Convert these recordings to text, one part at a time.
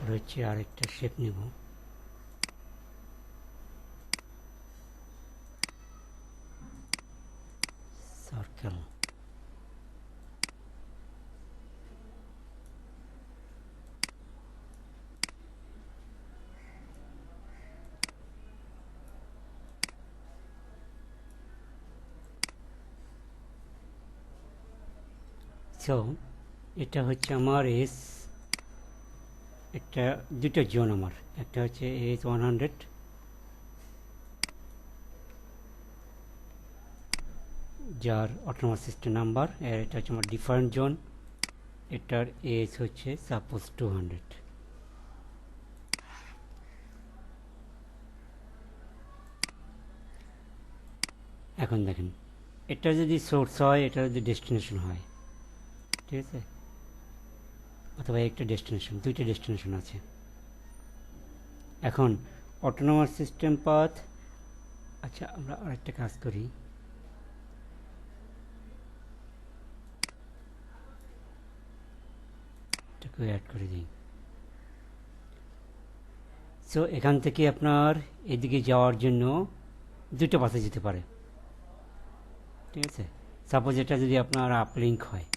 তারপর হচ্ছে আরেকটা শেপ নেব, সার্কেল। সো এটা হচ্ছে আমার এস, একটা দুটো জোন আমার, একটা হচ্ছে এস 100, যার অটোনোমাস সিস্টেম নাম্বার, আর এটা হচ্ছে আমার ডিফারেন্ট জোন, এটার এস হচ্ছে সাপোজ 200। এখন দেখেন, এটা যদি সোর্স হয়, এটা যদি ডেস্টিনেশন হয়, ঠিক আছে, অথবা একটা ডেস্টিনেশন, দুইটা ডেস্টিনেশন আছে। এখন অটোনোমাস সিস্টেম পাথ, আচ্ছা আমরা আরেকটা কাজ করি, এটাকে অ্যাড করে দিই। সো এখান থেকে আপনার এদিকে যাওয়ার জন্য দুটো পাথে যেতে পারে, ঠিক আছে। সাপোজ এটা যদি আপনার আপলিঙ্ক হয়,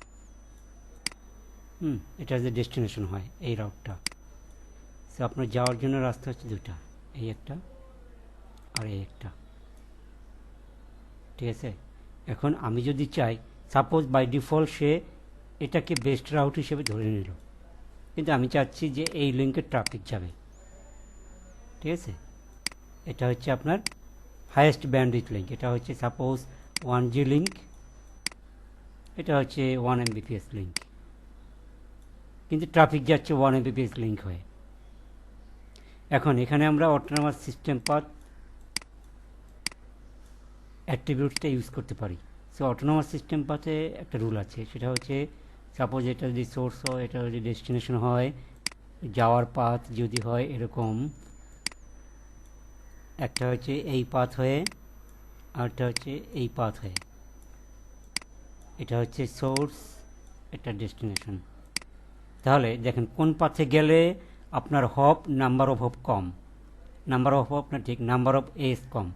এটা যদি ডেস্টিনেশন হয় এই রাউটটা, সো আপনার যাওয়ার জন্য রাস্তা হচ্ছে দুটা, এই একটা আর এই একটা, ঠিক আছে। এখন আমি যদি চাই, সাপোজ বাই ডিফল্ট সে এটাকে বেস্ট রাউট হিসেবে ধরে নিল, কিন্তু আমি চাচ্ছি যে এই লিঙ্কের ট্রাফিক যাবে, ঠিক আছে। এটা হচ্ছে আপনার হাইয়েস্ট ব্যান্ডউইথ লিঙ্ক, এটা হচ্ছে সাপোজ 1G লিঙ্ক, এটা হচ্ছে 1 Mbps লিঙ্ক, কিন্তু ট্রাফিক যাচ্ছে 1 Mbps লিঙ্ক হয়ে। এখন এখানে আমরা অটোনোমাস সিস্টেম পাথ অ্যাট্রিবিউটসটা ইউজ করতে পারি। সো অটোনোমাস সিস্টেম পাথে একটা রুল আছে, সেটা হচ্ছে সাপোজ এটা যদি সোর্স হয়, এটা যদি ডেস্টিনেশন হয়, যাওয়ার পাথ যদি হয় এরকম, একটা হচ্ছে এই পাথ হয়ে, আরটা হচ্ছে এই পাথ হয়ে, এটা হচ্ছে সোর্স, এটা ডেস্টিনেশন। তাহলে দেখেন কোন পাথে গেলে আপনার hop, number of hop com, number of hop না, ঠিক number of S com.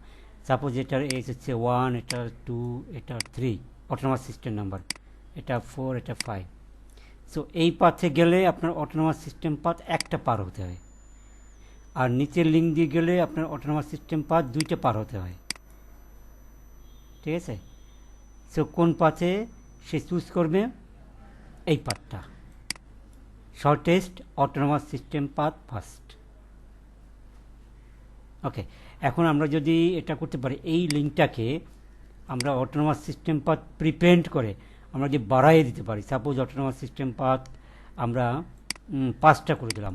Suppose এটার এস হচ্ছে 1, এটা 2, এটা 3, অটোনোমাস সিস্টেম নাম্বার, এটা 4, এটা 5। সো এই পাথে গেলে আপনার অটোনোমাস সিস্টেম পাথ একটা পার হতে হয়, আর নিচের লিঙ্ক দিয়ে গেলে আপনার অটোনোমাস সিস্টেম পাথ দুইটা পার হতে হয়, ঠিক আছে। সো কোন পাথে সে চুজ করবে? এই পাথটা, shortest autonomous system path first. Okay, এখন আমরা যদি এটা করতে পারি, এই লিঙ্কটাকে আমরা অটোনোমাস সিস্টেম পাথ প্রিপেন্ড করে আমরা যে বাড়াইয়ে দিতে পারি, সাপোজ অটোনোমাস সিস্টেম পাথ আমরা 5টা করে দিলাম,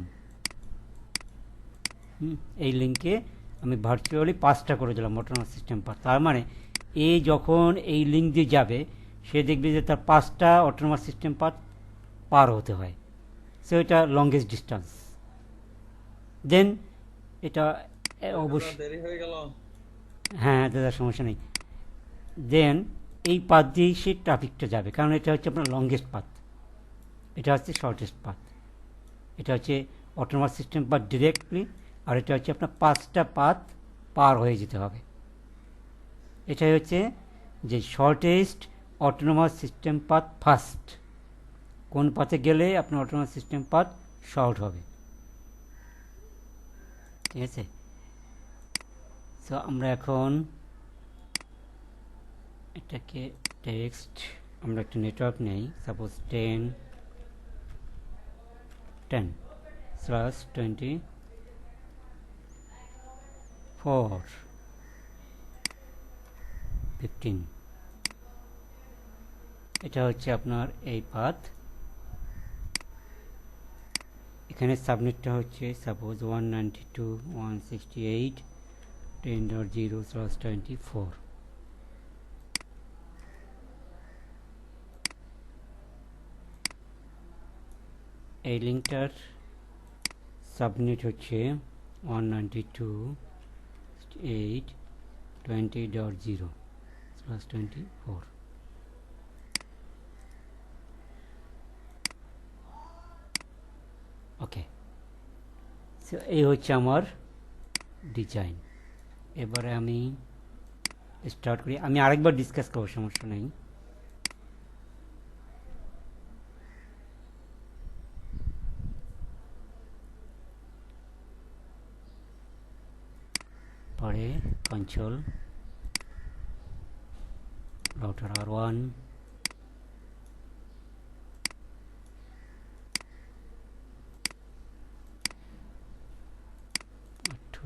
এই লিঙ্কে আমি ভার্চুয়ালি 5টা করে দিলাম অটোনোমাস সিস্টেম পাথ। তার মানে এ যখন এই লিঙ্ক দিয়ে যাবে, সে দেখবে যে তার 5টা অটোনোমাস সিস্টেম পাথ পার হতে হয়। সো এটা লংগেস্ট ডিস্টেন্স। দেন এটা অবশ্যই, দেরি হয়ে গেল। হ্যাঁ দাদা সমস্যা নেই। দেন এই পাথ দিয়েই সে ট্রাফিকটা যাবে, কারণ এটা হচ্ছে আপনার লংগেস্ট পাথ, এটা হচ্ছে শর্টেস্ট পাথ, এটা হচ্ছে অটোনোমাস সিস্টেম পাথ ডিরেক্টলি, আর এটা হচ্ছে আপনার 5টা পাথ পার হয়ে যেতে হবে। এটাই হচ্ছে যে shortest autonomous system path first, কোন পাথে গেলে আপনার অটোনোমাস সিস্টেম পাথ শর্ট হবে, ঠিক আছে। সো আমরা এখন এটাকে টেক্সট, আমরা একটা নেটওয়ার্ক নেই, সাপোজ 10/24/15, এটা হচ্ছে আপনার এই পাথ। এখানে সাবনেটটা হচ্ছে সাপোজ 192.168.10.0/24। এই লিঙ্কটার সাবনেট হচ্ছে 192.8.20.0/24। ওকে, সো এই হচ্ছে আমার ডিজাইন। এবারে আমি স্টার্ট করি, আমি আরেকবার ডিসকাস করবো, সমস্যা নেই। পরে control router R1, R2,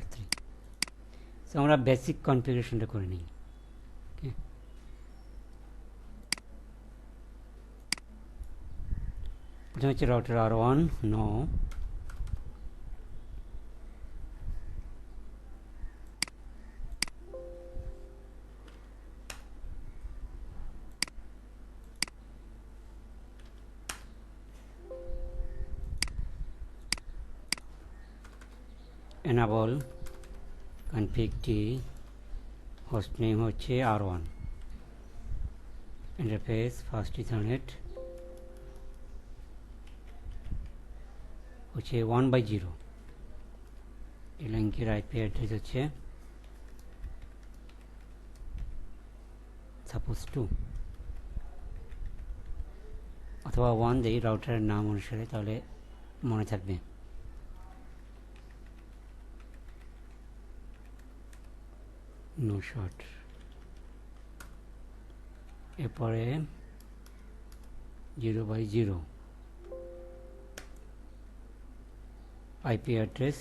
R3। So আমরা বেসিক কনফিগারেশনটা করে নিই। ওকে, প্রথমে হচ্ছে router R1, no, enable config t, host name হচ্ছে R1, interface fast ethernet হচ্ছে 1/0, এই লিঙ্কের আইপি অ্যাড্রেস হচ্ছে সাপোজ 2 অথবা 1 দেই রাউটারের নাম অনুসারে, তাহলে মনে থাকবে। No short. এরপরে 0/0 আইপি অ্যাড্রেস,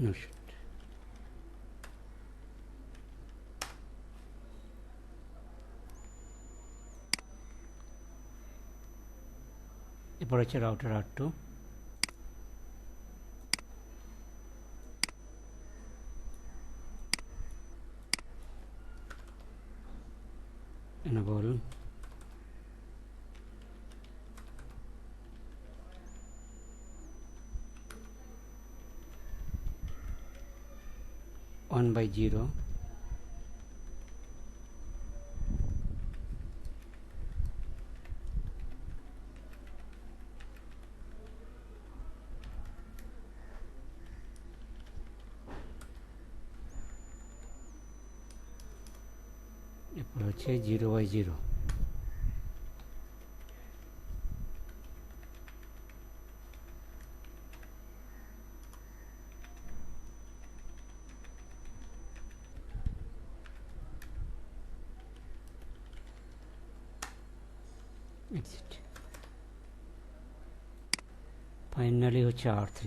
নো শর্ট। এরপর হচ্ছে router R2, enable one by zero এরপর হচ্ছে 0/0 এক্সিট। ফাইনালি হচ্ছে R3,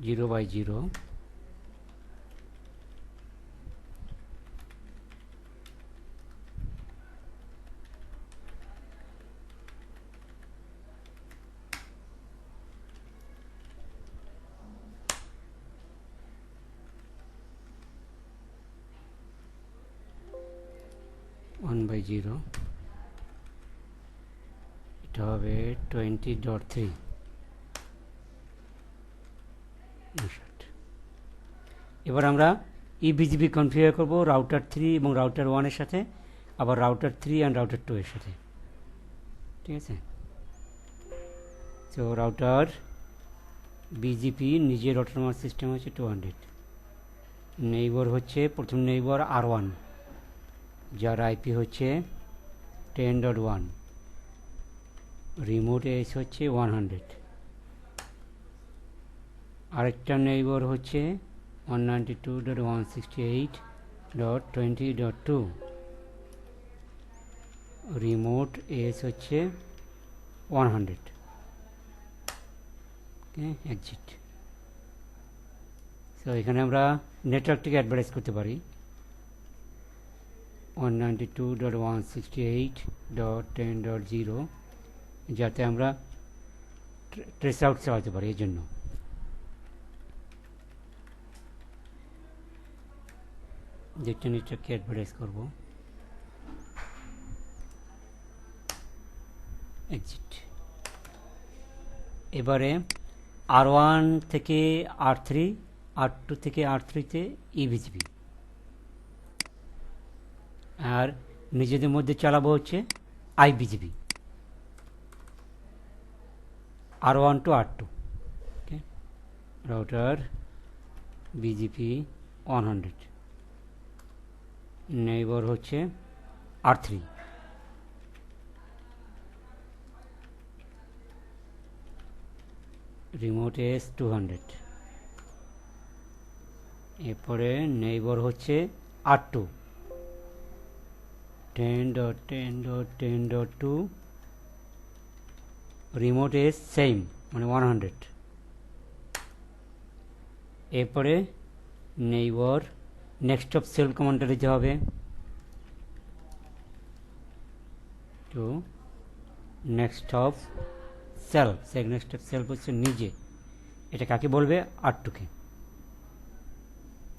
zero by zero one by zero, এটা হবে 20.3। এবার আমরা ইবিজিবি কনফিগার করব রাউটার 3 এবং রাউটার 1 এর সাথে, আবার রাউটার 3 অ্যান্ড রাউটার 2 এর সাথে, ঠিক আছে। তো রাউটার বিজিপি নিজের অটোনোমাস সিস্টেম হচ্ছে 200, নেইবার হচ্ছে প্রথম নেইবার R1 যার আইপি হচ্ছে 10.1, রিমোট এস হচ্ছে 100, আরেকটা নেইবার হচ্ছে 192.168.20.2, রিমোট এস হচ্ছে 100। ওকে, এক্সিট। তো এখানে আমরা নেটওয়ার্কটিকে অ্যাডভার্টাইজ করতে পারি 192.168.10.0 যাতে আমরা ট্রেস আউট চালাতে পারি। এর জন্য যেটা নেটওয়ার্ককে অ্যাডভার্টাইজ করব, এক্সিট। এবারে R1 থেকে R3, R2 থেকে R3-তে ইভিজিবি, আর নিজেদের মধ্যে চালাবো হচ্ছে IBGP, R1 to R2। Okay, router BGP 100, neighbour হচ্ছে R3, রিমোট এস 200, এরপরে নেইবার হচ্ছে R2 10.10.10.2, রিমোট এস সেম মানে 100। এরপরে নেইবার নেক্সট অফ সেল কমান্ডটা দিতে হবে, to next hop self, next hop self হচ্ছে নিজে, এটা কাকে বলবে? R2-কে।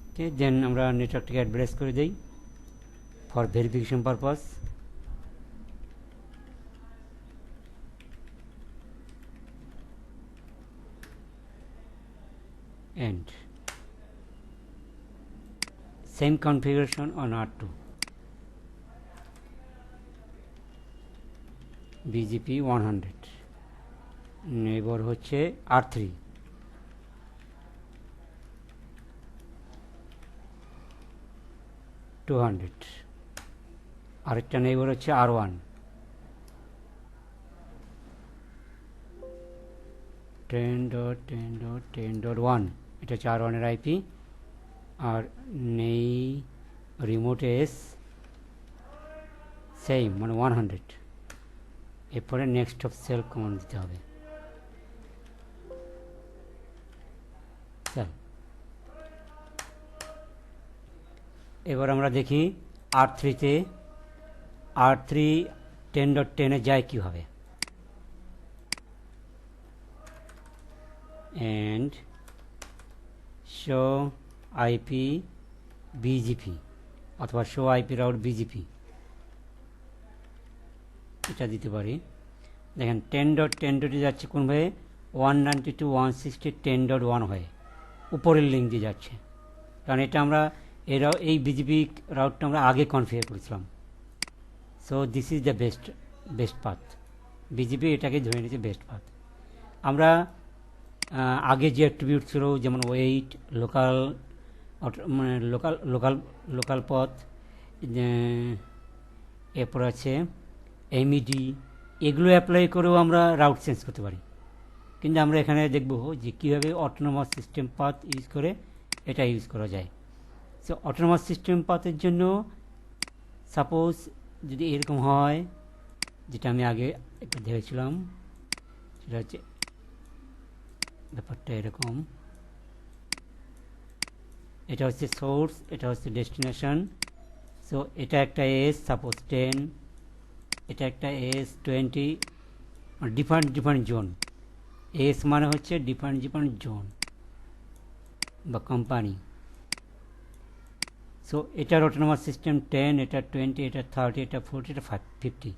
ওকে, দেন আমরা নেটওয়ার্কটাকে অ্যাডভার্টাইজ করে দিই for verification purpose. And same configuration on R2, BGP 100, neighbour হচ্ছে R3, আরেকটা নেইবার হচ্ছে R1 10.10.10.1, এটা হচ্ছে R1 এর আইপি, আর নেই রিমোট এস সেম মানে 100। এরপরে নেক্সট অফ সেল কমান্ড দিতে হবে, সেল। এবার আমরা দেখি R3-তে R3 10.10-এ যায় কীভাবে। and show IP BGP অথবা show IP route BGP, এটা দিতে পারি। দেখেন 10.10 যাচ্ছে কোনভাবে? 192.168.10.1 হয়ে উপরের লিঙ্ক দিয়ে যাচ্ছে, কারণ এটা আমরা এই বিজিপি রাউটটা আমরা আগে কনফিগার করেছিলাম। So this is the best path, BGP এটাকে ধরে নিয়েছে বেস্ট পাথ। আমরা আগে যে অ্যাট্রিবিউট ছিল যেমন ওয়েট, লোকাল মানে লোকাল পথ, এরপর আছে এমইডি, এগুলো অ্যাপ্লাই করেও আমরা রাউট চেঞ্জ করতে পারি। কিন্তু আমরা এখানে দেখব যে কীভাবে অটোনোমাস সিস্টেম পাথ ইউজ করে এটা ইউজ করা যায়। সো অটোনোমাস সিস্টেম পাথের জন্য সাপোজ যদি এরকম হয়, যেটা আমি আগে একটু দেখেছিলাম, সেটা হচ্ছে ব্যাপারটা এরকম, এটা হচ্ছে সোর্স, এটা হচ্ছে ডেস্টিনেশন। সো এটা একটা এস সাপোজ 10, এটা একটা এস 20, ডিফারেন্ট জোন। এস মানে হচ্ছে ডিফারেন্ট জোন বা কোম্পানি। সো এটার অটোনোমাস সিস্টেম 10, এটা 20, এটা 30, এটা 40, এটা 50।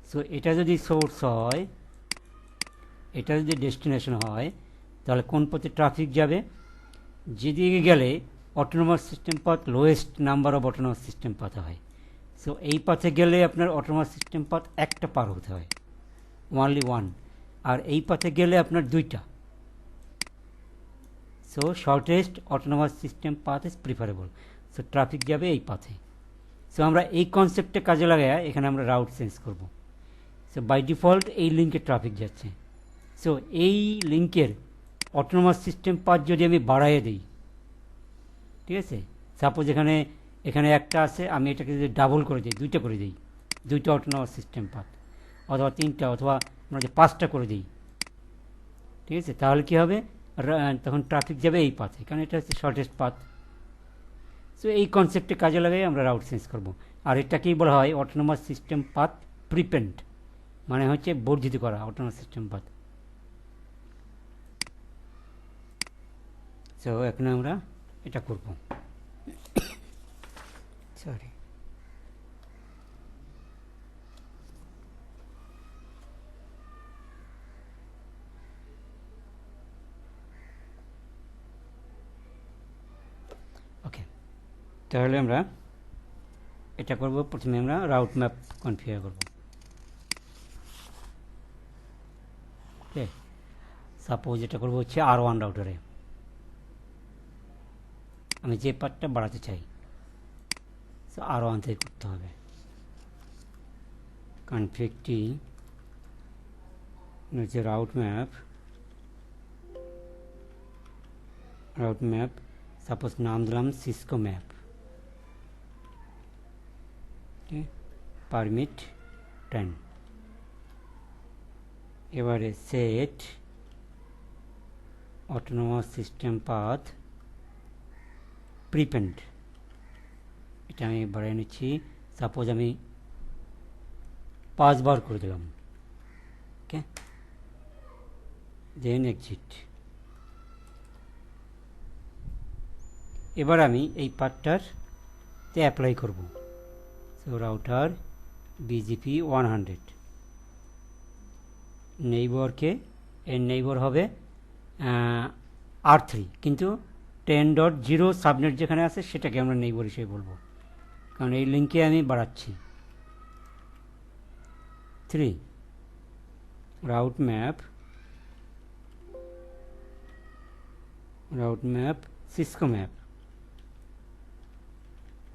সো এটা যদি সোর্স হয়, এটা যদি ডেস্টিনেশন হয়, তাহলে কোন পথে ট্রাফিক যাবে? যেদিকে গেলে autonomous system path lowest number of autonomous system path হয়। সো এই পথে গেলে আপনার অটোনোমাস সিস্টেম পাথ একটা পার হতে হয়, ওনলি ওয়ান, আর এই পথে গেলে আপনার দুইটা। So shortest autonomous system path is preferable. So traffic যাবে এই পথে। সো আমরা এই কনসেপ্টে কাজে লাগায় এখানে আমরা রাউট চেঞ্জ করব। সো বাই ডিফল্ট এই লিঙ্কে ট্রাফিক যাচ্ছে। সো এই লিঙ্কের অটোনোমাস সিস্টেম পাথ যদি আমি বাড়াইয়ে দিই, ঠিক আছে, সাপোজ এখানে একটা আছে, আমি এটাকে যদি ডাবল করে দিই, দুইটা করে দিই, দুইটা অটোনোমাস সিস্টেম পাথ, অথবা তিনটা, অথবা আমরা যে 5টা করে দিই, ঠিক আছে, তাহলে কী হবে? তখন ট্রাফিক যাবে এই পাথে, কারণ এটা হচ্ছে শর্টেস্ট পাথ। সো এই কনসেপ্টে কাজে লাগাই আমরা রাউট চেঞ্জ করব। আর এটাকেই বলা হয় অটোনোমাস সিস্টেম পাথ প্রিপেন্ড, মানে হচ্ছে বর্ধিত করা অটোনোমাস সিস্টেম পাথ। সো এখন আমরা এটা করব। সরি, ওকে। তাহলে আমরা এটা করব, প্রথমে আমরা রাউট ম্যাপ কনফিগার করব। ওকে, সাপোজ এটা করব হচ্ছে R1 রাউটারে, আমি যে পার্টটা বাড়াতে চাই, সো R1 থেকে করতে হবে। কনফিগটি হচ্ছে রাউট ম্যাপ, সাপোজ নাম দিলাম সিসকো ম্যাপ, পারমিট 10। এবারে সেট অটোনোমাস সিস্টেম পাথ প্রিপেন্ড, এটা আমি বাড়িয়ে নিচ্ছি। সাপোজ আমি 5 বার করে দিলাম। ওকে, দেন এক্সিট। এবার আমি এই পার্টটাতে অ্যাপ্লাই করব। সো রাউটার BGP 100, নেইবরকে, এর নেইবর হবে R3, কিন্তু 10.0 সাবনেট যেখানে আছে সেটাকে আমরা নেইবর হিসেবে বলবো, কারণ এই লিঙ্কে আমি বাড়াচ্ছি। 3 route map Cisco map,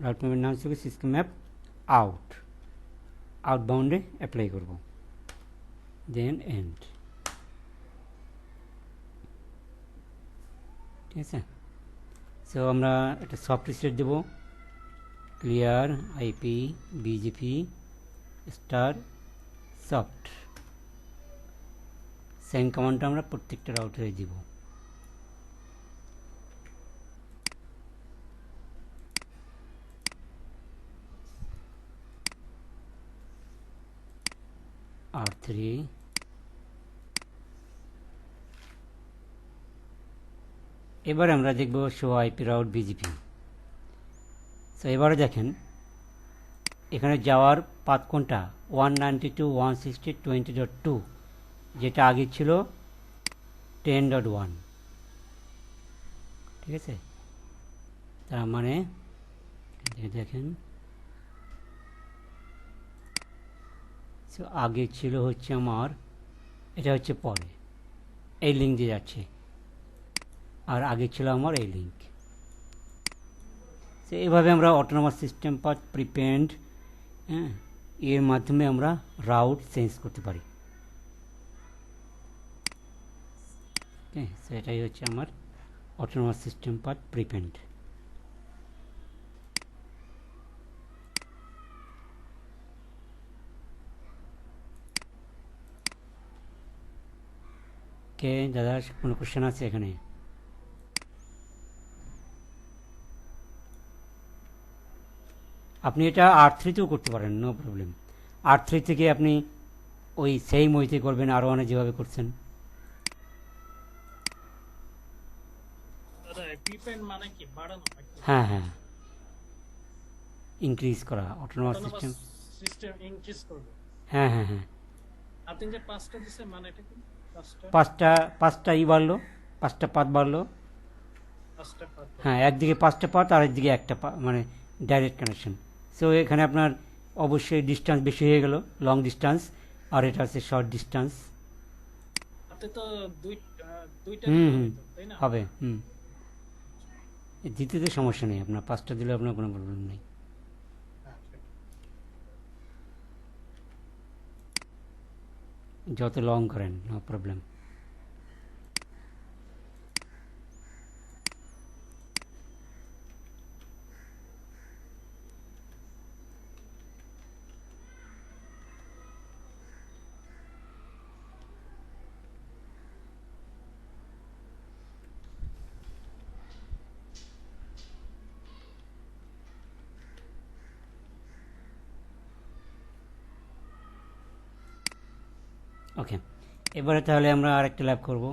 route ম্যাপের নাম ছিল সিসকো ম্যাপ আউটবাউন্ডে অ্যাপ্লাই করব, দেন এন্ড। ঠিক আছে, সো আমরা একটা সফট রিসেট দেব, clear IP BGP star soft. Same কমান্ডটা আমরা প্রত্যেকটা রাউটারে দিব। R3 এবার আমরা দেখব show IP route BGP। So এবারে দেখেন এখানে যাওয়ার পাথ কোনটা, 192.168.20.2, যেটা আগে ছিল 10.1। ঠিক আছে, তার মানে দেখেন সো আগে ছিল হচ্ছে আমার, এটা হচ্ছে পরে এই লিঙ্ক দিয়ে যাচ্ছে, আর আগে ছিল আমার এই লিঙ্ক। সো এভাবে আমরা অটোনোমাস সিস্টেম পাথ প্রিপেন্ড, এর মাধ্যমে আমরা রাউট চেঞ্জ করতে পারি। ওকে, সো এটাই হচ্ছে আমার অটোনোমাস সিস্টেম পাথ প্রিপেন্ড। কে দাদা, কোনো কোশ্চেন আছে এখানে? আপনি এটা R3তেও করতে পারেন, নো প্রবলেম। R3 থেকে আপনি ওই সেম ওইতে করবেন R1-এ যেভাবে করছেন। হ্যাঁ হ্যাঁ, ইনক্রিজ করা অটোনোমাস সিস্টেম ইনক্রিজ করব। হ্যাঁ হ্যাঁ হ্যাঁ, আপনি যে 5টা দিছেন মানে এটা কি? 5টা বাড়লো, 5টা পাত বাড়লো। 5টা পাত, হ্যাঁ, একদিকে 5টা পাত আর একদিকে একটা মানে ডাইরেক্ট কানেকশন। সো এখানে আপনার অবশ্যই ডিস্টেন্স বেশি হয়ে গেল, লং ডিস্টেন্স, আর এটা হচ্ছে শর্ট ডিস্টেন্স। আপনি তো দুইটা তাই না? হবে। দ্বিতীয়তে সমস্যা নেই, আপনার 5টা দিলে আপনার কোনো প্রবলেম নেই। যত লং করেন, নো প্রবলেম। ওকে, এবারে তাহলে আমরা আরেকটা ল্যাব করব।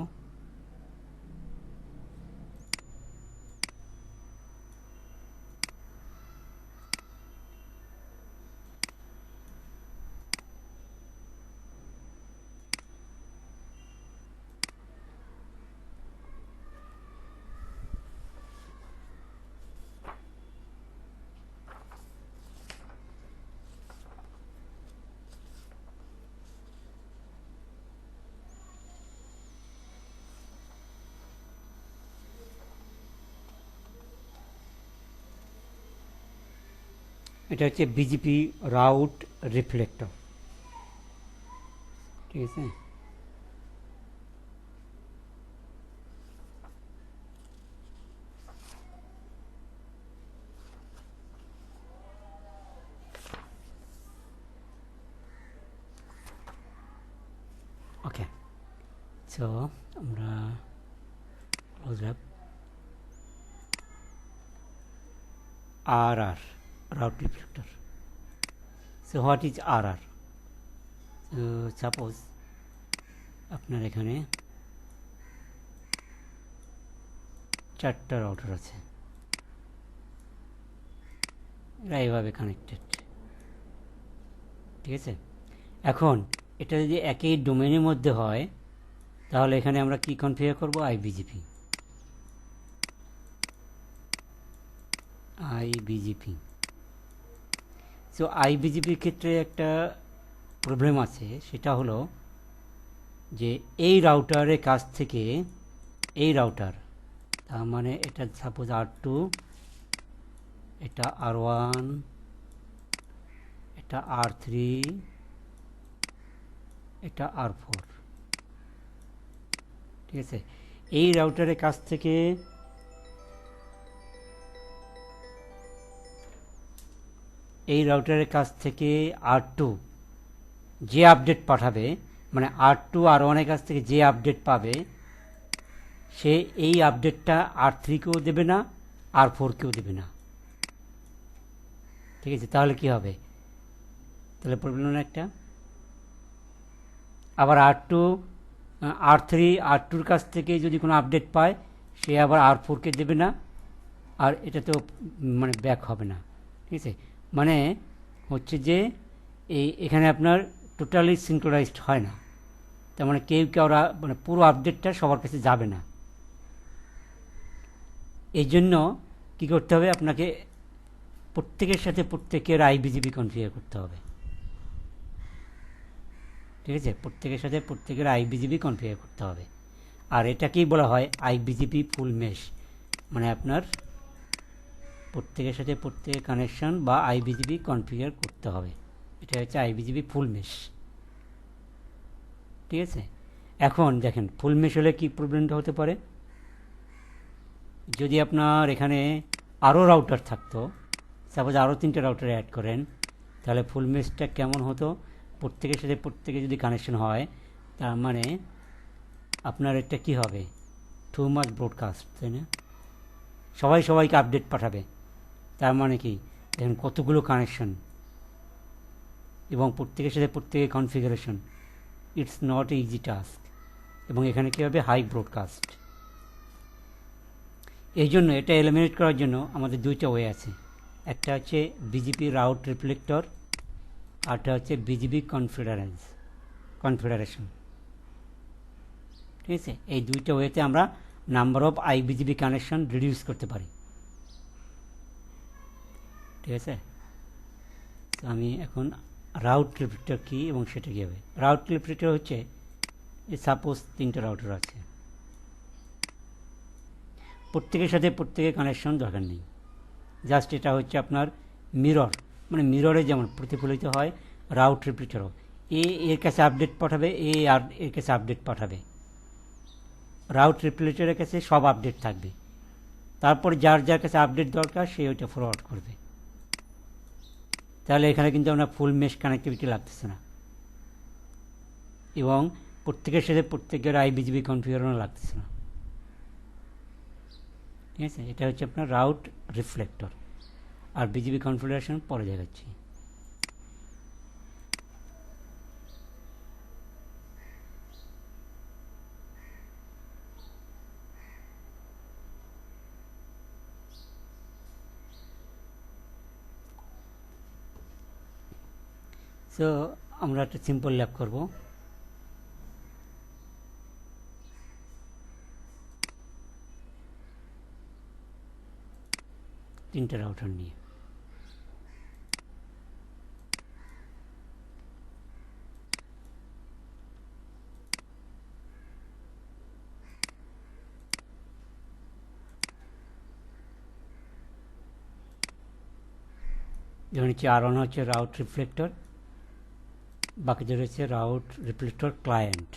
এটা হচ্ছে বিজিপি রাউট রিফ্লেক্টর, ঠিক আছে। ওকে, সো আমরা close lab RR route reflector. So what is RR? So suppose আপনার এখানে 4টা রাউটার আছে, এরা এইভাবে কানেক্টেড, ঠিক আছে। এখন এটা যদি একই ডোমেনের মধ্যে হয় তাহলে এখানে আমরা কি কনফিগার করব? আইবিজিপি। সো আইবিজিপির ক্ষেত্রে একটা প্রবলেম আছে, সেটা হলো যে এই রাউটারের কাছ থেকে এই রাউটার, তার মানে এটা সাপোজ R2, এটা R1, এটা R3, এটা R4, ঠিক আছে। এই রাউটারের কাছ থেকে R2 যে আপডেট পাঠাবে, মানে R2 R1 এর কাছ থেকে যে আপডেট পাবে, সে এই আপডেটটা R3কেও দেবে না, R4কেও দেবে না, ঠিক আছে। তাহলে কি হবে? তাহলে প্রবলেম না একটা। আবার R2 R3 R2'র কাছ থেকে যদি কোনো আপডেট পায়, সে আবার R4কে দেবে না, আর এটা তো মানে ব্যাক হবে না, ঠিক আছে। মানে হচ্ছে যে এখানে আপনার টোটালি সিনক্রোনাইজড হয় না, তার মানে কেউ মানে পুরো আপডেটটা সবার কাছে যাবে না। এই জন্য কী করতে হবে? আপনাকে প্রত্যেকের সাথে প্রত্যেকের আইবিজিপি কনফিগার করতে হবে, ঠিক আছে। প্রত্যেকের সাথে প্রত্যেকের আইবিজিপি কনফিগার করতে হবে। আর এটাকেই বলা হয় আইবিজিপি ফুল মেশ, মানে আপনার প্রত্যেকের সাথে প্রত্যেকের কানেকশন বা আইবিজিপি কনফিগার করতে হবে। এটা হচ্ছে আইবিজিপি ফুল মেশ, ঠিক আছে। এখন দেখেন ফুল মেশ হলে কী প্রবলেমটা হতে পারে। যদি আপনার এখানে আরও রাউটার থাকতো, সাপোজ আরও 3টে রাউটার অ্যাড করেন, তাহলে ফুল মেশটা কেমন হতো? প্রত্যেকের সাথে প্রত্যেকে যদি কানেকশন হয়, তার মানে আপনার এটা কি হবে? টু মাচ ব্রডকাস্ট, তাই না? সবাই সবাইকে আপডেট পাঠাবে, তার মানে কি দেখেন কতগুলো কানেকশন এবং প্রত্যেকের সাথে প্রত্যেকের configuration, it's not easy task. এবং এখানে কী হবে? High broadcast. এই জন্য এটা এলিমিনেট করার জন্য আমাদের 2টা ওয়ে আছে। একটা হচ্ছে বিজিপি রাউট রিফ্লেক্টর, আরটা হচ্ছে বিজিপি কনফিগারেশন, ঠিক আছে। এই 2টা ওয়েতে আমরা নাম্বার অফ আইবিজিপি কানেকশন রিডিউস করতে পারি, ঠিক আছে। তো আমি এখন রাউট রিফ্লেক্টর কী এবং সেটা কী হবে। রাউট রিফ্লেক্টর হচ্ছে সাপোজ 3টে রাউটার আছে, প্রত্যেকের সাথে প্রত্যেকের কানেকশন দরকার নেই, জাস্ট এটা হচ্ছে আপনার মিরর, মানে মিররে যেমন প্রতিফলিত হয়, রাউট রিফ্লেক্টরও এর কাছে আপডেট পাঠাবে, আর এর কাছে আপডেট পাঠাবে। রাউট রিফ্লেক্টরের কাছে সব আপডেট থাকবে, তারপর যার যার কাছে আপডেট দরকার সে ওইটা ফরওয়ার্ড করবে। তাহলে এখানে কিন্তু আমরা ফুল মেশ কানেক্টিভিটি লাগতেছে না, এবং প্রত্যেকের সাথে প্রত্যেকের আইবিজিবি কনফিগারেশনও লাগতেছে না, ঠিক আছে। এটা হচ্ছে আপনার রাউট রিফ্লেক্টর। আর বিজিবি কনফিগারেশন পরে দেখাচ্ছি। সো আমরা একটা সিম্পল ল্যাব করব। তিনটা রাউটার নিয়ে যেমন হচ্ছে R1 হচ্ছে রাউট রিফ্লেক্টর, বাকিটা রয়েছে রাউট রিফ্লেক্টর ক্লায়েন্ট।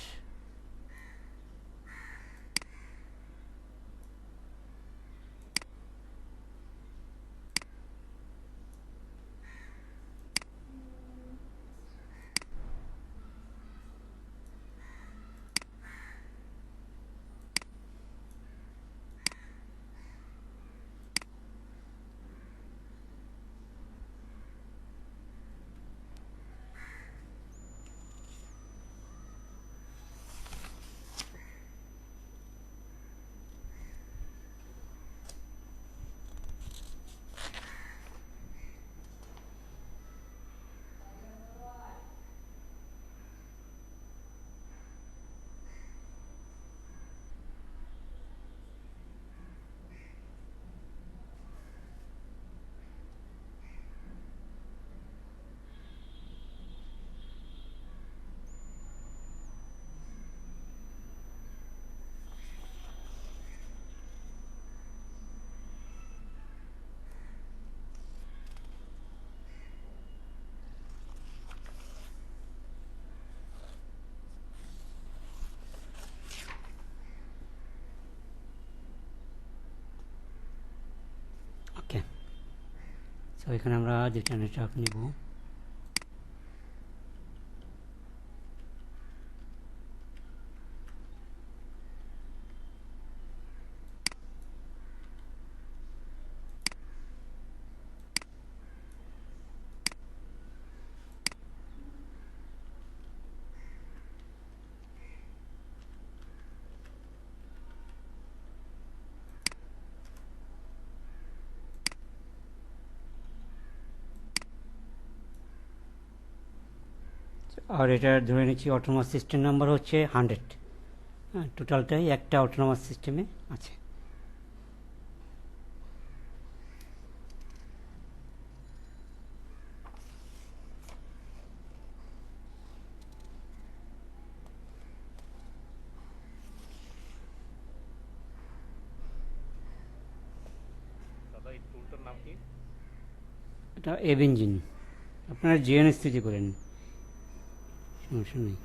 ওকে, সো এখানে আমরা দুইটা নেটওয়ার্ক নিব। আর এটা ধরে নিচ্ছি অটোনোমাস সিস্টেম নাম্বার হচ্ছে 100। হ্যাঁ, টোটালটাই একটা অটোনোমাস সিস্টেমে আছে। দাদা এই টুলটার নাম কি? এটা এভ ইঞ্জিন, আপনারা জিএনএস থেকে করেন, সমস্যা নেই।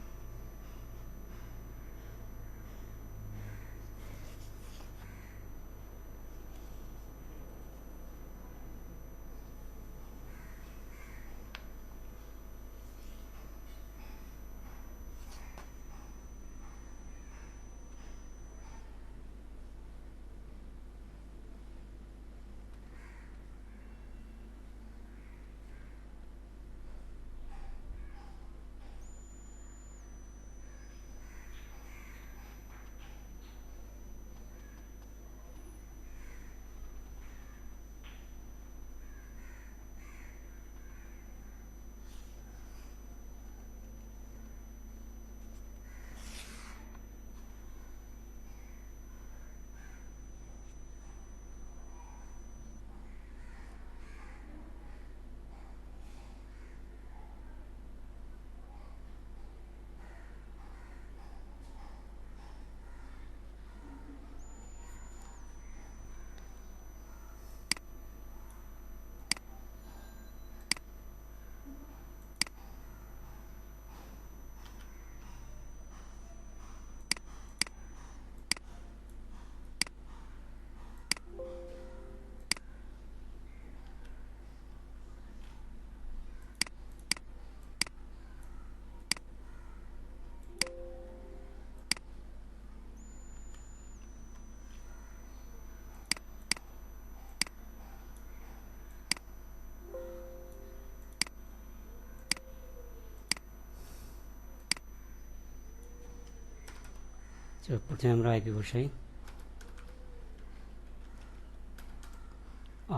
তো প্রথমে আমরা আইপি বসাই,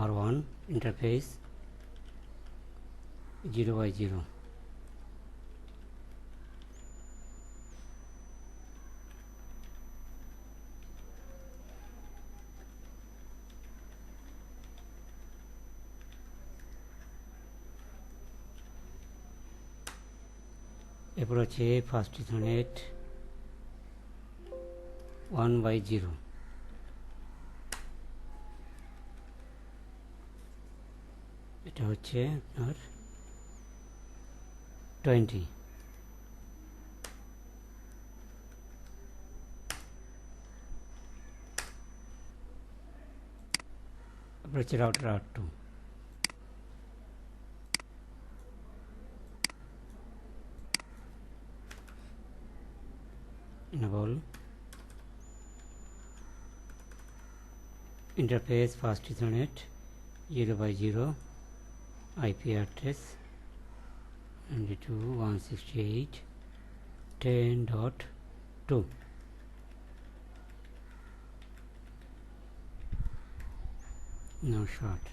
R1 ইন্টারফেস 0/0। এরপর হচ্ছে ফার্স্ট ইথারনেট 1/0, এটা হচ্ছে আপনার 20, তারপর হচ্ছে router R2, enable interface fast ethernet 0/0 IP address 92.168.10.2. No short.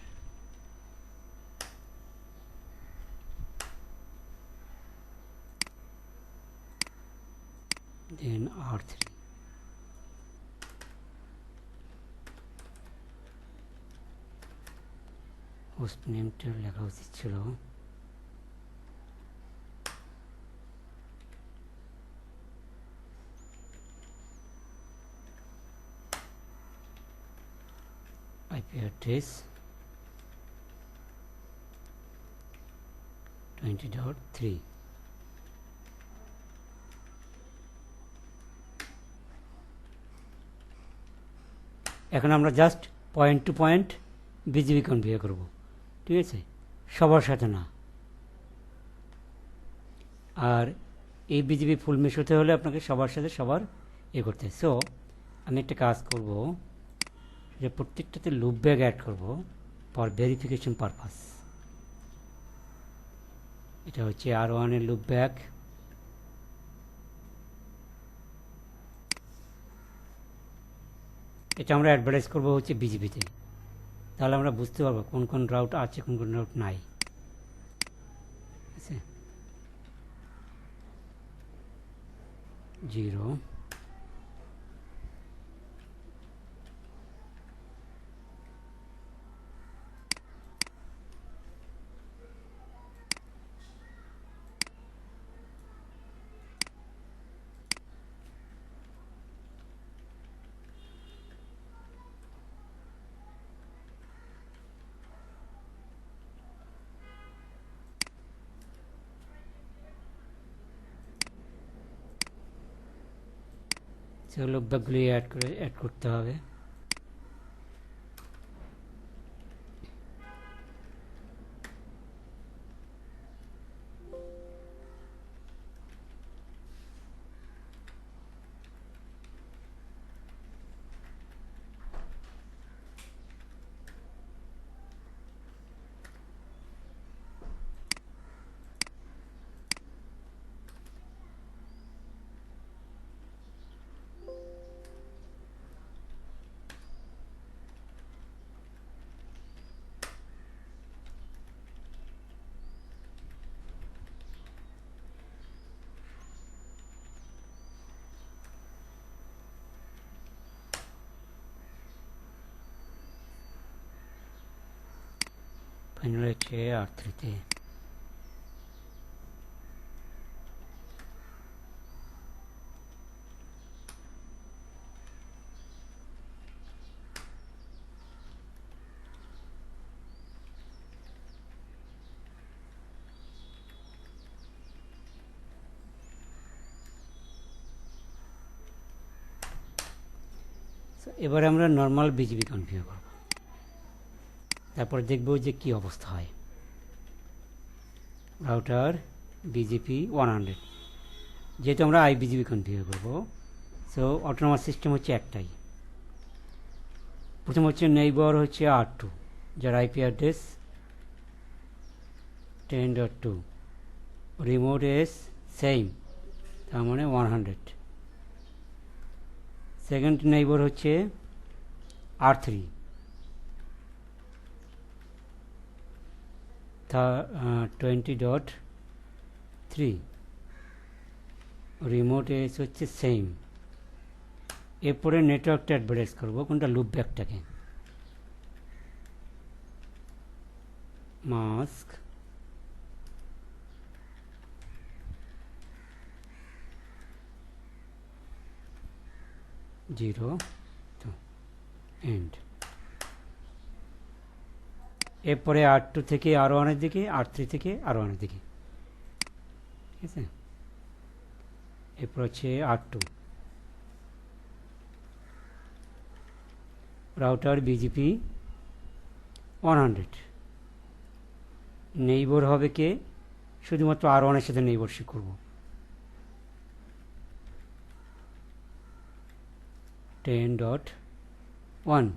Then R3. Host নেমটা লেখা উচিত ছিল, IP address 20.3. এখন আমরা just point to point BGP configure করব, ঠিক আছে, সবার সাথে না। আর এই বিজিবি ফুল মেশ হতে হলে আপনাকে সবার সাথে সবার করতে। সো আমি একটা কাজ করব, যে প্রত্যেকটাতে লুপ ব্যাগ অ্যাড করব ফর ভেরিফিকেশন পারপাস। এটা হচ্ছে R1 এর লুপ ব্যাগ, এটা আমরা অ্যাডভার্টাইজ করব হচ্ছে বিজিবিতে, তাহলে আমরা বুঝতে পারবো কোন কোন রাউট আছে, কোন কোন রাউট নাই। ঠিক আছে, 0 সেগুলো ব্যাগগুলি অ্যাড করতে হবে। ফাইনাল হচ্ছে R3-তে। এবারে আমরা নর্মাল বিজিবি কনফিগার করব, তারপর দেখব যে কি অবস্থা হয়। রাউটার বিজিপি 100, যেহেতু আমরা আইবিজিবি কনফিগার করব, সো অটোনমাস সিস্টেম হচ্ছে একটাই। প্রথম হচ্ছে নেইবার হচ্ছে R2, যার IP address 10.2, remote S same, তার মানে 100। সেকেন্ড নেইবার হচ্ছে R3, 20.3, রিমোট এস হচ্ছে সেম। এরপরে নেটওয়ার্কটা অ্যাডভার্টাইজ করবো, কোনটা লুপ ব্যাকটাকে, মাস্ক 0 তো এন্ড। এরপরে R2 থেকে R1 এর দিকে, R3 থেকে R1 এর দিকে, ঠিক আছে। এরপর হচ্ছে R2 রাউটার BGP 100, নেইবর হবে কে, শুধুমাত্র R1 এর সাথে নেইবরশিপ করব। 10.1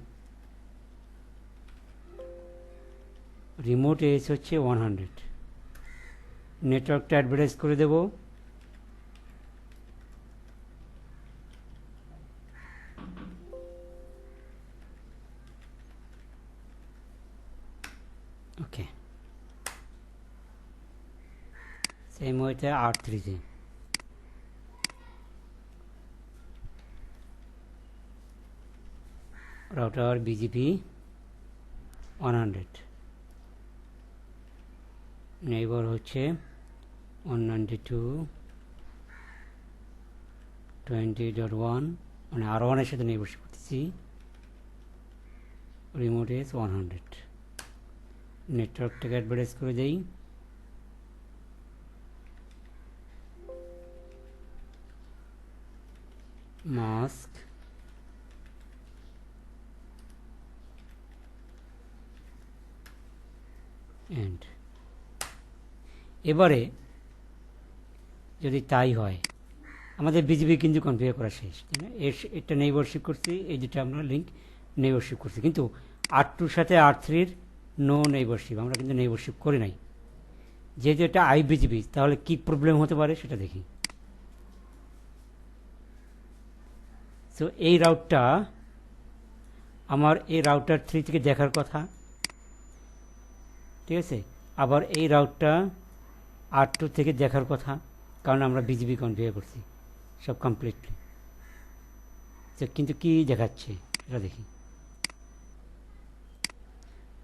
রিমোট এস হচ্ছে 100, নেটওয়ার্কটা অ্যাডভার্টাইজ করে দেব। ওকে, সেম ওয়েতে R3 তে রাউটার BGP 100, নেইবর হচ্ছে 192.20.1, মানে R1 এর সাথে নেইবরশিপ করতেছি। রিমোট এস 100, নেটওয়ার্কটাকে অ্যাডভার্টাইজ করে দেই। Mask end. এবারে যদি তাই হয়, আমাদের বিজিবি কিন্তু কনফিগার করা শেষ, তাই না? এটা নেইবরশিপ করছি, এই যেটা আমরা লিঙ্ক নেইবরশিপ করছি, কিন্তু R2-র সাথে R3-র নো নেইবরশিপ, আমরা কিন্তু নেইবরশিপ করি নাই। যেহেতু এটা IBGP, তাহলে কি প্রবলেম হতে পারে সেটা দেখি। সো এই রাউটটা আমার এই রাউটার 3 থেকে দেখার কথা, ঠিক আছে। আবার এই রাউটটা R2 থেকে দেখার কথা, কারণ আমরা BGP কনফিগার করছি সব কমপ্লিটলি। তো কিন্তু কি দেখাচ্ছে এটা দেখি।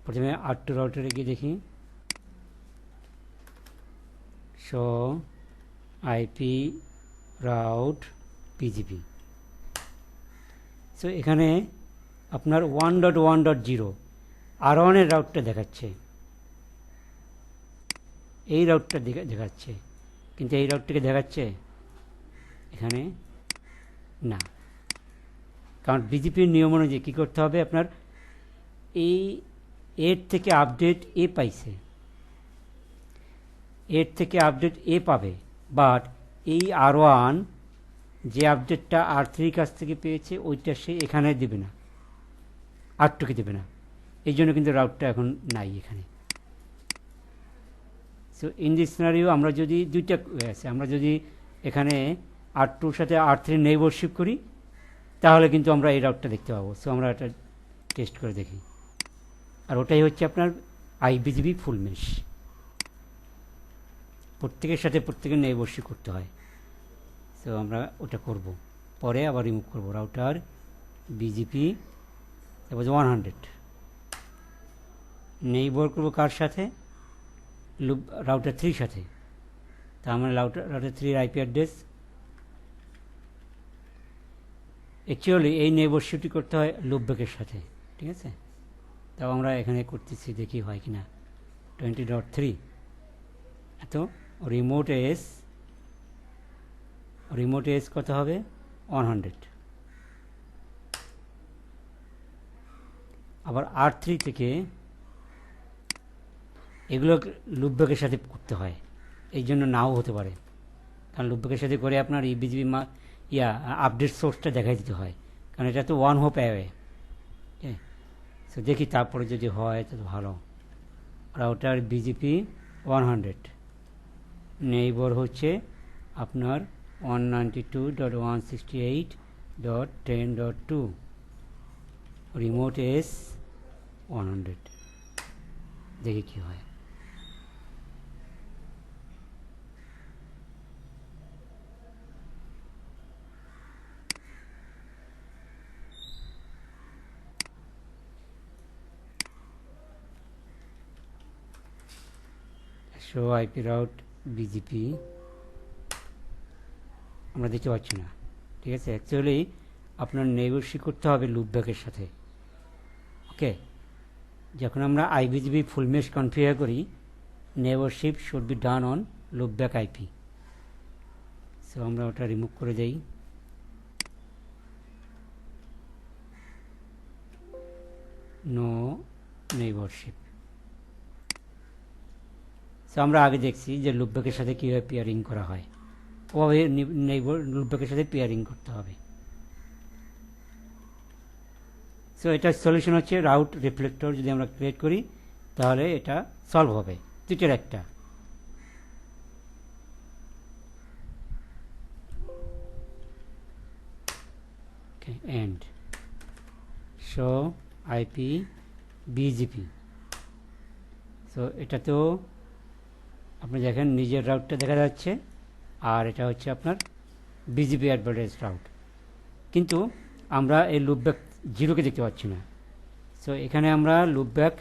প্রথমে R2 রাউটারে গিয়ে দেখি, show IP route BGP। So এখানে আপনার 1.1.0 R1 এর রাউটটা দেখাচ্ছে, এই রাউটটা দেখাচ্ছে, কিন্তু এই রাউটটাকে দেখাচ্ছে এখানে না, কারণ বিজিপির নিয়ম অনুযায়ী কী করতে হবে, আপনার এই এর থেকে আপডেট এ পাইছে, এর থেকে আপডেট এ পাবে, বাট এই R1 যে আপডেটটা R3 কাছ থেকে পেয়েছে ওইটা সে এখানে দেবে না, R2-কে দেবে না। এই জন্য কিন্তু রাউটটা এখন নাই এখানে। সো ইন দিস সিনারিও আমরা যদি দুইটা আছে, আমরা যদি এখানে R2-র সাথে R3 নেইবরশিপ করি, তাহলে কিন্তু আমরা এই রাউটটা দেখতে পাবো। সো আমরা এটা টেস্ট করে দেখি, আর ওটাই হচ্ছে আপনার IBGP ফুল মেশ। প্রত্যেকের সাথে প্রত্যেকের নেইবরশিপ করতে হয়। সো আমরা ওটা করব, পরে আবার রিমুভ করব। রাউটার BGP সাপোজ 100 নেইবর করবো কার সাথে, রাউটার 3 সাথে। তার মানে রাউটার 3 IP অ্যাড্রেস, অ্যাকচুয়ালি এই নেইবরশিপটি করতে হয় লুপব্যাকের সাথে, ঠিক আছে। তাও আমরা এখানে করতেছি, দেখি হয় কিনা। 20.3 এত রিমোট এস কত হবে, 100। আবার R3 থেকে এগুলো লুপব্যাকের সাথে করতে হয়, এই জন্য নাও হতে পারে, কারণ লুপব্যাকের সাথে করে আপনার এই বিজিবি আপডেট সোর্সটা দেখাই দিতে হয়, কারণ এটা তো ওয়ান হোপ অ্যাওয়ে। ঠিক, সো দেখি তারপরে যদি হয় তো ভালো। রাউটার BGP 100, নেইবর হচ্ছে আপনার 192.168.10.2, রিমোট এস 100। দেখি কি হয়। শো IP রাউট BGP আমরা দেখতে পাচ্ছি না, ঠিক আছে। অ্যাকচুয়ালি আপনার নেইবারশিপ করতে হবে লুপব্যাকের সাথে। ওকে, যখন আমরা আইবিজিবি ফুল মেশ কনফিগার করি, neighbourship should be done on loopback IP. So আমরা ওটা রিমুভ করে দেই। নো নেইবারশিপ। সো আমরা আগে দেখছি যে লুপব্যাকের সাথে কীভাবে পেয়ারিং করা হয়, ওভাবে নেইবার লুপব্যাকের সাথে পেয়ারিং করতে হবে। সো এটার সলিউশন হচ্ছে রাউট রিফ্লেক্টর যদি আমরা ক্রিয়েট করি তাহলে এটা সলভ হবে, দুইটার একটা। End show IP BGP. So এটাতেও আপনি দেখেন নিজের রাউটটা দেখা যাচ্ছে, আর এটা হচ্ছে আপনার বিজিপি অ্যাডভার্টাইজ রাউট, কিন্তু আমরা এই লুপব্যাক জিরোকে দেখতে পাচ্ছি না। সো এখানে আমরা লুপব্যাক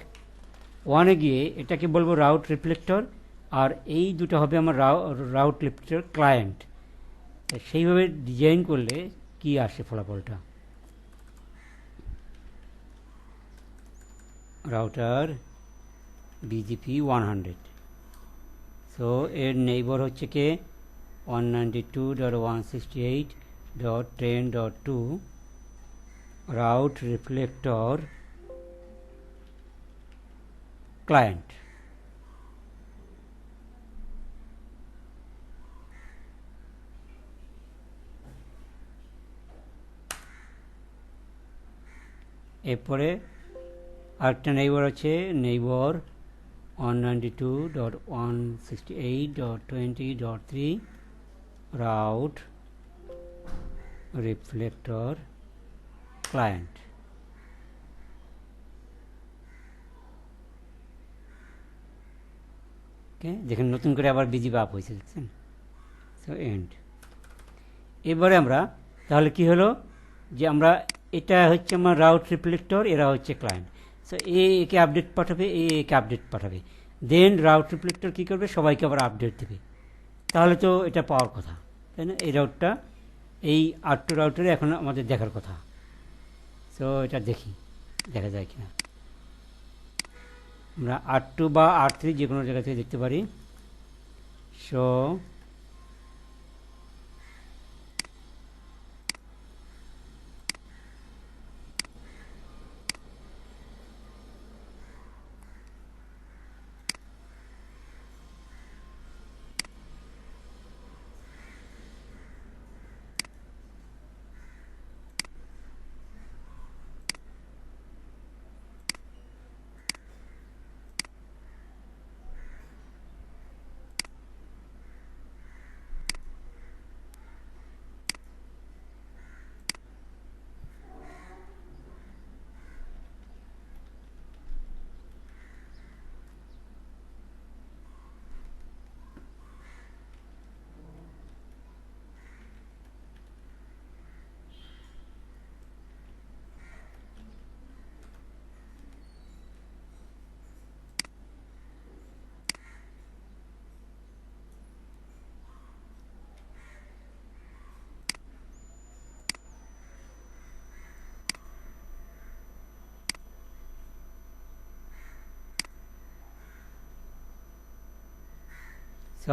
ওয়ানে গিয়ে এটাকে বলবো রাউট রিফ্লেক্টর, আর এই দুটো হবে আমার রাউট রিফ্লেক্টর ক্লায়েন্ট। সেইভাবে ডিজাইন করলে কি আসে ফলাফলটা, রাউটার বিজিপি 100। সো এর নেইবার হচ্ছে কে 192.168.10.2 রাউট রিফ্লেক্টর ক্লায়েন্ট। এরপরে আরেকটা নেইবার আছে, neighbour 192.168.20.3 route reflector client. Okay, দেখেন নতুন করে আবার বিজিবি আপ হয়েছে, দেখছেন। So end. এবারে আমরা তাহলে কি হলো যে আমরা এটা হচ্ছে আমার রাউট রিফ্লেক্টর, এরা হচ্ছে ক্লায়েন্ট। সো একে আপডেট পাঠাবে, একে আপডেট পাঠাবে, দেন রাউট রিফ্লেক্টর কী করবে, সবাইকে আবার আপডেট দেবে। তাহলে তো এটা পাওয়ার কথা, তাই না? এই রাউটটা এই R2 রাউটারে এখন আমাদের দেখার কথা। সো এটা দেখি দেখা যায় কিনা। আমরা R2 বা R3 যে কোনো জায়গা থেকে দেখতে পারি। সো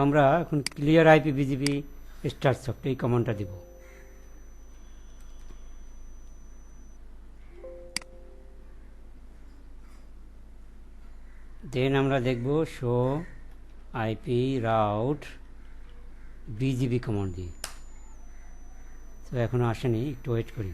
আমরা এখন clear IP BGB start soft এই কমান্ডটা দিব। দেন আমরা দেখব show IP route BGB command দিয়ে। তো এখনো আসেনি, একটু ওয়েট করি।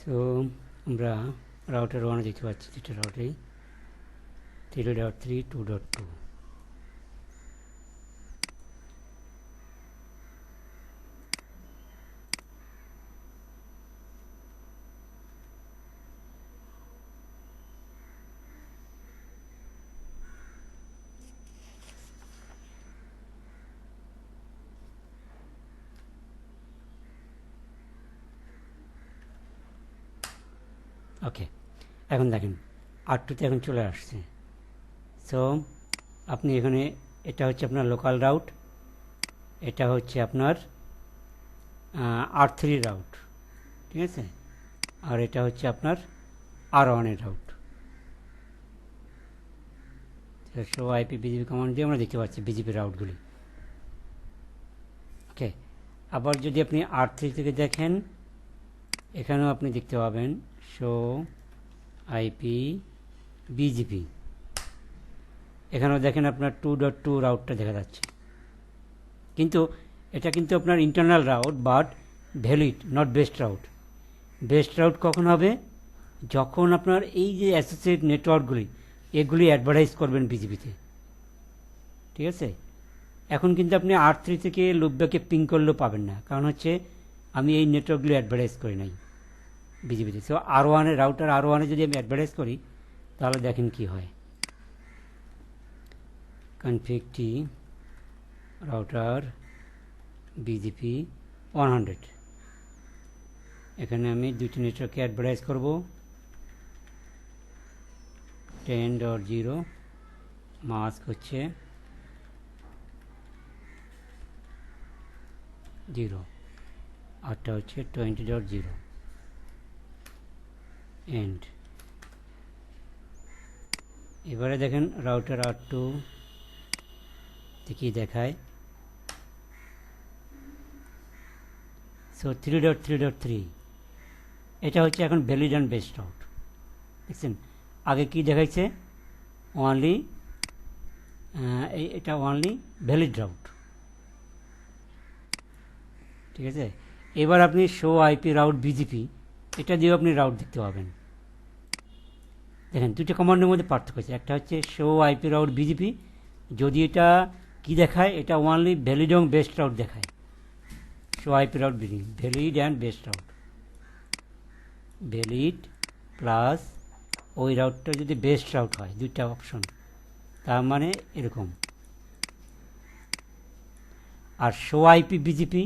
সো আমরা রাউটার 1 দেখতে পাচ্ছি, যেটা রাউটার 3.3 2.2। ওকে, এখন দেখেন R2 এখন চলে আসছে। সো আপনি এখানে, এটা হচ্ছে আপনার লোকাল রাউট, এটা হচ্ছে আপনার R3 রাউট, ঠিক আছে, আর এটা হচ্ছে আপনার R1 এর route. Show IP BGP command দিয়ে আমরা দেখতে পাচ্ছি বিজিপি রাউটগুলি। ওকে, আবার যদি আপনি R3 থেকে দেখেন, এখানেও আপনি দেখতে পাবেন শো আইপি বিজিপি। এখানেও দেখেন আপনার 2.2 রাউটটা দেখা যাচ্ছে, কিন্তু এটা কিন্তু আপনার internal route, but valid, not best route. Best route কখন হবে? যখন আপনার এই যে অ্যাসোসিয়েট নেটওয়ার্কগুলি, এগুলি অ্যাডভার্টাইজ করবেন বিজিপিতে, ঠিক আছে। এখন কিন্তু আপনি R3 থেকে লুপব্যাকে পিং করলেও পাবেন না, কারণ হচ্ছে আমি এই নেটওয়ার্কগুলি অ্যাডভার্টাইজ করি নাই বিজিপিতে। সো R1 এর রাউটার R1 এ যদি আমি অ্যাডভার্টাইজ করি, তাহলে দেখেন কি হয়। কনফিগ টি রাউটার বিজিপি 100, এখানে আমি দুইটি নেটওয়ার্ককে অ্যাডভার্টাইজ করব, 10.0 মাস্ক হচ্ছে 0, আরটা হচ্ছে 20.0 এন্ড। এবারে দেখেন রাউটার R2 কি দেখায়। সো 3.3.3 এটা হচ্ছে এখন ভ্যালিড অ্যান্ড বেস্ট রাউট, দেখছেন। আগে কি দেখাইছে? অনলি, এটা অনলি ভ্যালিড রাউট, ঠিক আছে। এবার আপনি শো আইপি রাউট বিজিপি, এটা দিয়েও আপনি রাউট দেখতে পাবেন। দেখেন দুটো কমান্ডের মধ্যে পার্থক্য আছে। একটা হচ্ছে শো আইপি রাউট বিজিপি, যদি এটা কি দেখায়, এটা অনলি ভ্যালিড এবং বেস্ট রাউট দেখায়। Show IP route BGP valid and best route, valid plus ওই রাউটটা যদি বেস্ট রাউট হয়, দুইটা অপশন, তার মানে এরকম। আর শো আইপি বিজিপি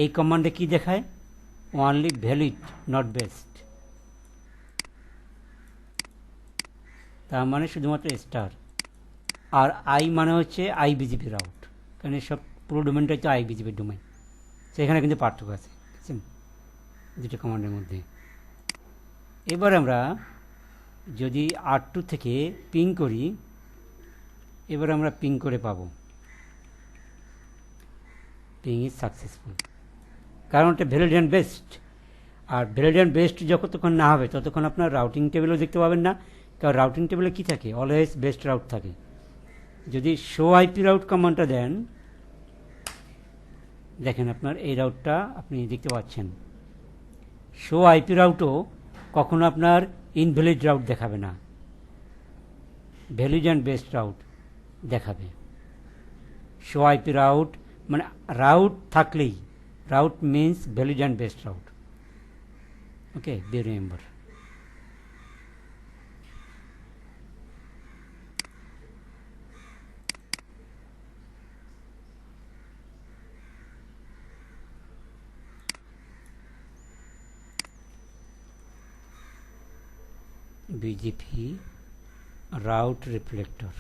এই কমান্ডে কি দেখায়? অনলি ভ্যালিড, নট বেস্ট, তার মানে শুধুমাত্র স্টার। আর আই মানে হচ্ছে আই বিজিপি রাউট, কারণ সব পুরো ডোমেনটাই তো আই বিজিপির ডোমেন। সেখানে কিন্তু পার্থক্য আছে, বুঝছেন, দুটো কমান্ডের মধ্যে। এবার আমরা যদি R2 থেকে পিং করি, এবার আমরা পিং করে পাবো পিং ইজ সাকসেসফুল, কারণ এটা ভ্যালিড অ্যান্ড বেস্ট। আর ভ্যালিড অ্যান্ড বেস্ট যতক্ষণ না হবে, ততক্ষণ আপনার রাউটিং টেবিলও দেখতে পাবেন না, কারণ রাউটিং টেবিলে কী থাকে? অলওয়েজ বেস্ট রাউট থাকে। যদি শো আইপি রাউট কমান্ডটা দেন, দেখেন আপনার এই রাউটটা আপনি দেখতে পাচ্ছেন। শো আইপি রাউটও কখনো আপনার ইনভ্যালিড রাউট দেখাবে না, ভ্যালিড অ্যান্ড বেস্ট রাউট দেখাবে। শো আইপি রাউট মানে রাউট থাকলেই, route means valid and best route. Okay, B remember. BGP route reflector.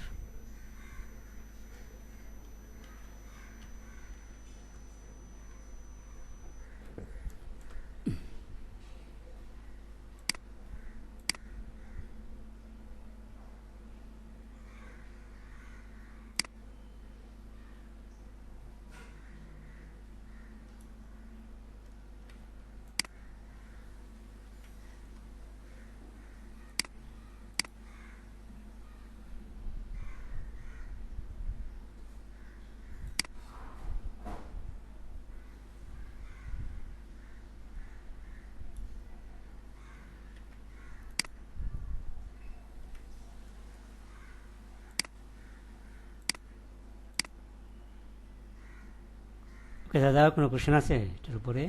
ওকে দাদা, কোনো কোশ্চেন আছে এটার উপরে?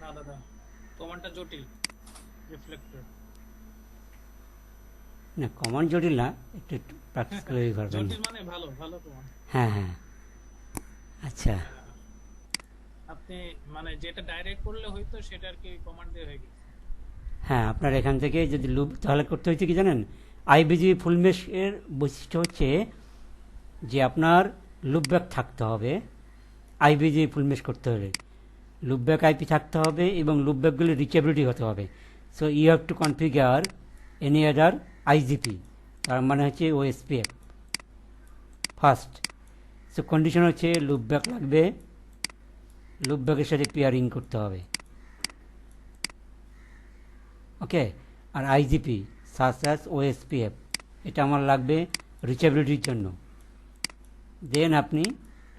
না দাদা, কমান্ডটা জটিল। রিফ্লেক্টর না, কমন জটিল না, একটু একটু প্র্যাকটিস করেই পারবেন। জটিল মানে ভালো ভালো কমান্ড। হ্যাঁ হ্যাঁ, আচ্ছা। আপনি মানে যেটা ডাইরেক্ট করলে হয়তো সেটা আর কি কমান্ড দিয়ে হয়ে গেছে। হ্যাঁ, আপনার এখান থেকে যদি লুপ, তাহলে করতে হচ্ছে কি জানেন, আইবিজি ফুল মেশ এর বৈশিষ্ট্য হচ্ছে যে আপনার লুপব্যাক থাকতে হবে। আইবিজি ফুল মেশ করতে হলে লুপব্যাক আইপি থাকতে হবে এবং লুপব্যাকগুলি রিচেবিলিটি হতে হবে। So you have to configure any other IGP, তার মানে হচ্ছে ওএসপিএফ ফার্স্ট। সো কন্ডিশন হচ্ছে লুপব্যাক লাগবে, লুপব্যাকের সাথে পেয়ারিং করতে হবে। ওকে, আর আইজিপি সাস অ্যাজ ওএসপিএফ, এটা আমার লাগবে রিচেবিলিটির জন্য। দেন আপনি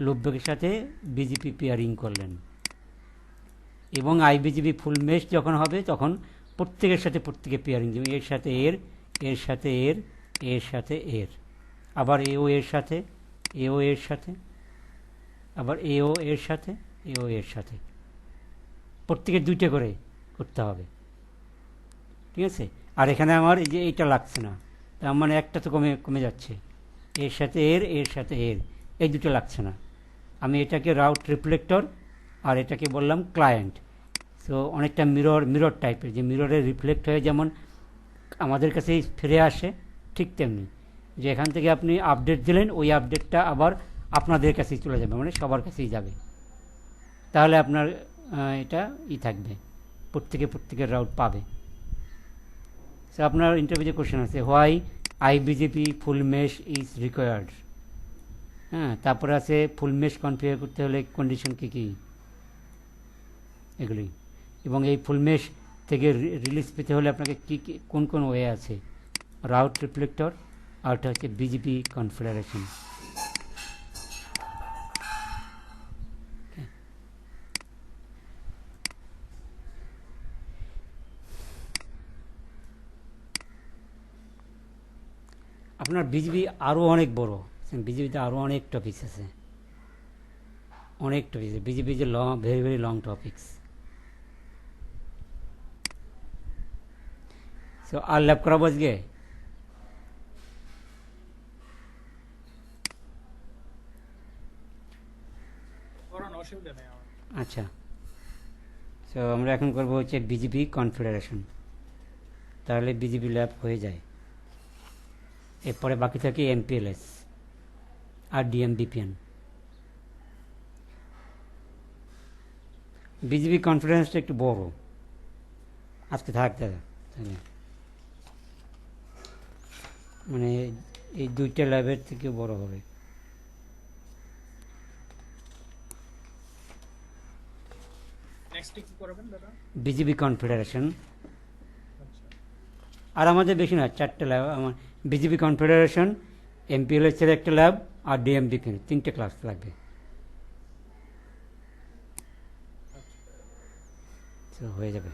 লুপব্যাকের সাথে বিজিপি পেয়ারিং করলেন, এবং আইবিজিবি ফুল মেশ যখন হবে তখন প্রত্যেকের সাথে প্রত্যেকে পেয়ারিং দেবে, এর সাথে এর, এর সাথে এর, এর সাথে এর, আবার এও এর সাথে, এও এর সাথে, আবার এও এর সাথে, এও এর সাথে, প্রত্যেকের দুইটা করে করতে হবে। ঠিক আছে, আর এখানে আমার এই যে এইটা লাগছে না, তার মানে একটা তো কমে কমে যাচ্ছে, এর সাথে এর, এর সাথে এর, এই দুটো লাগছে না। আমি এটাকে রাউট রিফ্লেক্টর আর এটাকে বললাম ক্লায়েন্ট। সো অনেকটা মিরর টাইপের, যে মিররে রিফ্লেক্ট হয়ে যেমন আমাদের কাছে ফিরে আসে, ঠিক তেমনি যে এখান থেকে আপনি আপডেট দিলেন, ওই আপডেটটা আবার আপনাদের কাছেই চলে যাবে, মানে সবার কাছেই যাবে। তাহলে আপনার এটা থাকবে, প্রত্যেকের রাউট পাবে। সো আপনার ইন্টারভিউতে কোশ্চেন আছে, why IBGP full mesh is required. হ্যাঁ, তারপরে আছে ফুল মেশ কনফিগার করতে হলে কন্ডিশন কী কী, এগুলি। এবং এই ফুল মেশ থেকে রিলিজ পেতে হলে আপনাকে কী কী কোন কোন ওয়ে আছে, রাউট রিফ্লেক্টর, আর ওটা হচ্ছে বিজিপি কনফিগারেশন। আপনার বিজিবি আরও অনেক বড়, বিজিবিতে আরও অনেক টপিকস আছে, অনেক টপিকস। বিজিবি যে long, very very long topics. So আর ল্যাব করাবো আজকে? করানো অসুবিধা নেই আমার। আচ্ছা, সো আমরা এখন করবো হচ্ছে বিজিবি কনফিগারেশন, তাহলে বিজিবি ল্যাব হয়ে যায়। এরপরে বাকি থাকে এমপিএলএস আর ডিএমবিপিএন। বিজিবি কনফিগারেশনটা একটু বড়, আজকে থাকতে মানে এই দুইটা ল্যাবের থেকে বড় হবে। নেক্সট কি করবেন দাদা? BGB configuration. আচ্ছা, আর আমাদের বেশি না, 4টে ল্যাব আমার, বিজিবি কনফিগারেশন, এমপিএলএস এর একটা ল্যাব, আর ডিএমবিপিএন, 3টে ক্লাস লাগবে। আচ্ছা। তো হয়ে যাবে।